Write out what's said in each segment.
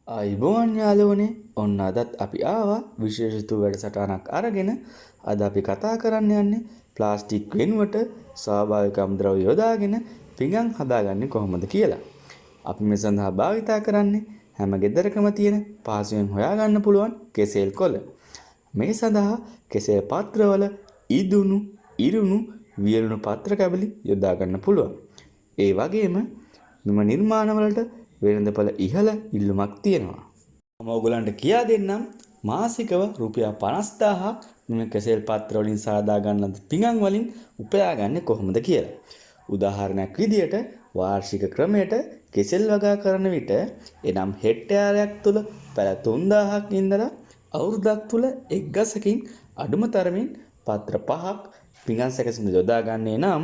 අයිබෝන් යාළුවනේ ඔන්න අදත් අපි ආවා විශේෂිත වැඩසටහනක් අරගෙන අද අපි කතා කරන්න යන්නේ ප්ලාස්ටික් වෙනුවට ස්වාභාවික අමුද්‍රව්‍ය යොදාගෙන පිඟන් හදාගන්නේ කොහොමද කියලා. අපි මේ සඳහා භාවිතා කරන්නේ හැම ගෙදරකම තියෙන පහසුවෙන් හොයාගන්න පුළුවන් කෙසෙල් කොළ. මේ සඳහා කෙසෙල් පත්‍රවල ඉදුණු, ඉරුණු, වියලුණු පත්‍ර කැබලි යොදා ගන්න පුළුවන්. ඒ වගේම මෙම නිර්මාණවලට වෙළඳපළ ඉහළ ඉල්ලුමක් තියෙනවා. මම ඔයගලන්ට කියා දෙන්නම් මාසිකව රුපියල් 50000ක් මෙම කෙසෙල් පත්‍ර වලින් සාදා ගන්න පිඟන් වලින් උපයාගන්නේ කොහොමද කියලා. උදාහරණයක් විදියට වාර්ෂික ක්‍රමයට කෙසෙල් වගා කරන විට එනම් හෙක්ටයාරයක් තුල පැල 3000ක් ඉඳලා අවුරුද්දක් තුල එක් ගසකින් අඩුම තරමින් පත්‍ර 5ක් පිඟන් සැකසීම යොදා ගන්නේ නම්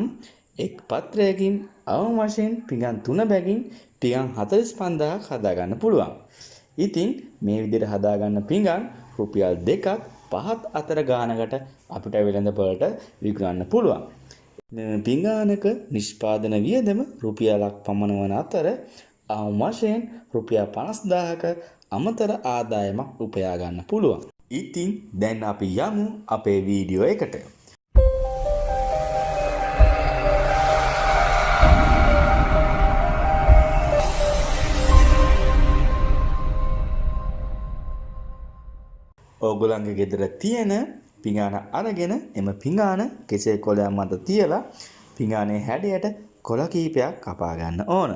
එක් පත්‍රයකින් අවම වශයෙන් පිඟන් 3 බැගින් පිඟන් 45000ක් හදා ගන්න පුළුවන්. ඉතින් මේ විදිහට හදා ගන්න පිඟන් රුපියල් 2ක් 5ක් අතර ගානකට අපිට වෙළඳපොළට විකුණන්න පුළුවන්. මේ පිඟානක නිෂ්පාදන වියදම රුපියලක් පමණ වන අතර අවම වශයෙන් රුපියල් 50000ක අමතර ආදායමක් උපයා ගන්න පුළුවන්. ඉතින් දැන් අපි යමු අපේ වීඩියෝ එකට. ඕගොල්ලන්ගේ ගෙදර තියෙන පිඟාන අරගෙන එම පිඟාන කෙසෙල් කොළයක් මත තියලා පිඟානේ හැඩයට කොළ කීපයක් කපා ගන්න ඕන.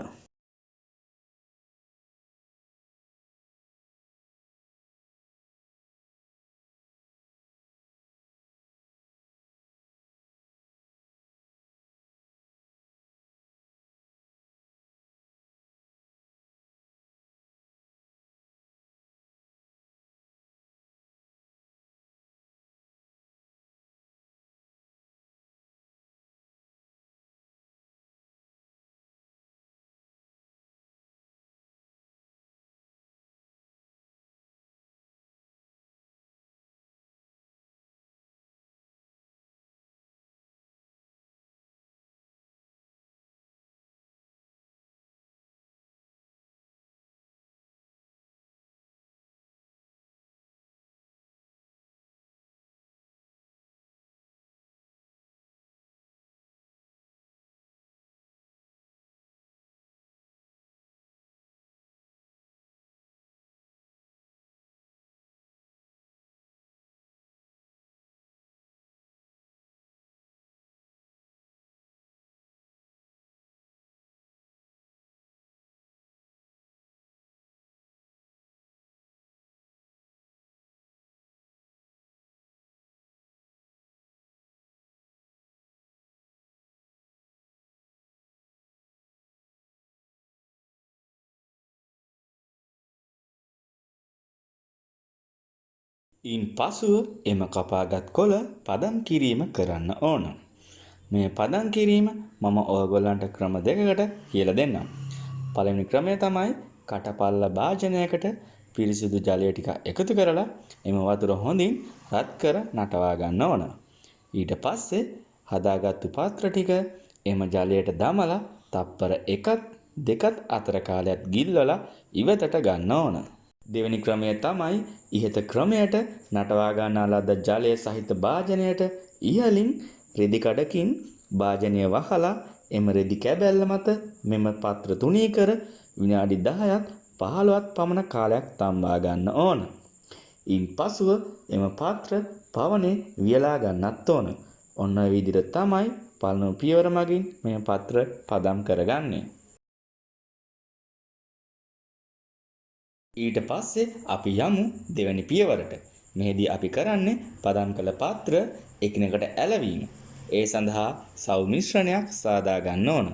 ඉන් පසුව එම කපාගත් කොළ පදම් කිරීම කරන්න ඕන. මේ පදම් කිරීම මම ඔයගොල්ලන්ට ක්‍රම දෙකකට කියලා දෙන්නම්. පළවෙනි ක්‍රමය තමයි කටපල්ල භාජනයකට පිරිසිදු ජලය ටික එකතු කරලා එම වතුර හොඳින් රත් කර නටවා ගන්න ඕන. ඊට පස්සේ හදාගත්තු පාත්‍ර ටික එම ජලයට දමලා තප්පර 1ත් 2ත් අතර කාලයක් ගිල්වලා ඉවතට ගන්න ඕන. දෙවෙනි ක්‍රමය තමයි ඉහත ක්‍රමයට නටවා ගන්නා ලද ජලය සහිත භාජනයට ඉහළින් රෙදි කඩකින් භාජනය වහලා එම රෙදි කැබැල්ල මත මෙම පත්‍ර තුනී කර විනාඩි 10ක් 15ක් පමණ කාලයක් තම්බා ගන්න ඕන. ඉන් පසුව එම පත්‍ර පවනේ වියලා ගන්නත් ඕන. ඔන්න ඔය විදිහට තමයි පළමු පියවර මගින් මේ පත්‍ර පදම් කරගන්නේ. ඊට පස්සේ අපි යමු දෙවැනි පියවරට. මෙහිදී අපි කරන්නේ පදම් කළ පත්‍ර එකිනෙකට ඇලවීම. ඒ සඳහා සව් මිශ්‍රණයක් සාදා ගන්න ඕන.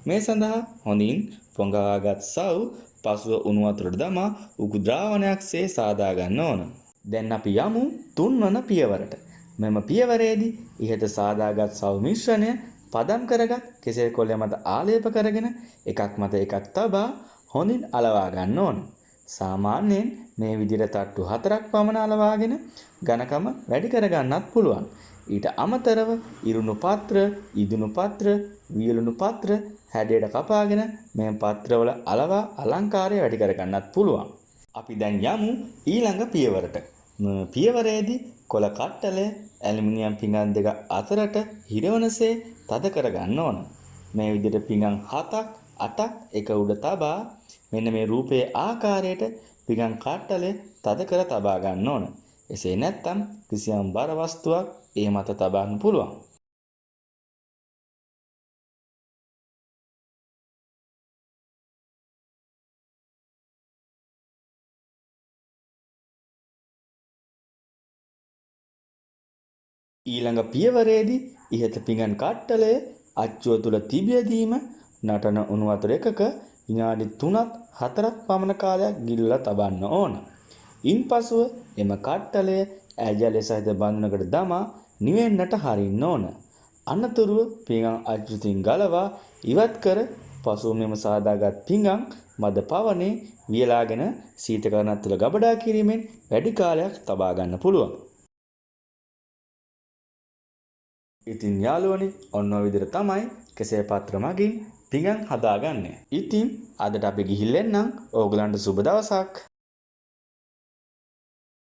මේ සඳහා හොඳින් පොඟවාගත් සව් පසුව උණු වතුරට දමා උගු ද්‍රාවණයක්සේ සාදා ගන්න ඕන. දැන් අපි යමු තුන්වන පියවරට. මෙම පියවරේදී ඉහත සාදාගත් සව් මිශ්‍රණය පදම් කරගත් කෙසෙල් කොළය මත ආලේප කරගෙන එකක් මත එකක් තබා හොඳින් අලවා ගන්න ඕන. සාමාන්‍යයෙන් මේ විදිහට තට්ටු 4ක් පමණ අලවාගෙන ඝනකම වැඩි කරගන්නත් පුළුවන්. ඊට අමතරව ඉරුණු පත්‍ර, ඉදුණු පත්‍ර, වියලුණු පත්‍ර හැඩයට කපාගෙන මේ පත්‍රවල අලවා අලංකාරය වැඩි කරගන්නත් පුළුවන්. අපි දැන් යමු ඊළඟ පියවරට. පියවරේදී කොළ කට්ටලය ඇලුමිනියම් පිඟන් දෙක අතරට හිරවනසේ තද කරගන්න ඕන. මේ විදිහට පිඟන් 7ක් 8ක් එක උඩ තබා මෙන්න මේ රූපයේ ආකාරයට පිඟන් කට්ටලය තද කර තබා ගන්න ඕන. එසේ නැත්නම් කිසියම් බර වස්තුවක් ඒ මත තබන්න පුළුවන්. ඊළඟ පියවරේදී ඉහත පිඟන් කට්ටලය අච්චුව තුල තිබියදීම නටන උණු වතුර එකක විනාඩි 3ක් 4ක් පමණ කාලයක් ගිල්ලලා තබන්න ඕන. ඉන්පසුව එම කට්ටලය ඇජලේ සහිත බඳුනකට දමා නිවෙන්නට හරින්න ඕන. අනතුරුව පිඟන් අච්චුතින් ගලවා ඉවත් කර පසුව මෙම සාදාගත් පිඟන් මද පවනේ වියලාගෙන සීතකරණත් තුළ ගබඩා කිරීමෙන් වැඩි කාලයක් තබා ගන්න පුළුවන්. ඉතින් යාළුවනේ ඔන්න ඔය විදිහට තමයි කෙසෙල් පත්‍ර මගින් පිඟන් හදාගන්නේ. ඉතින් අදට අපි ගිහිල්ලා එන්නම්. ඕගලන්ට සුබ දවසක්.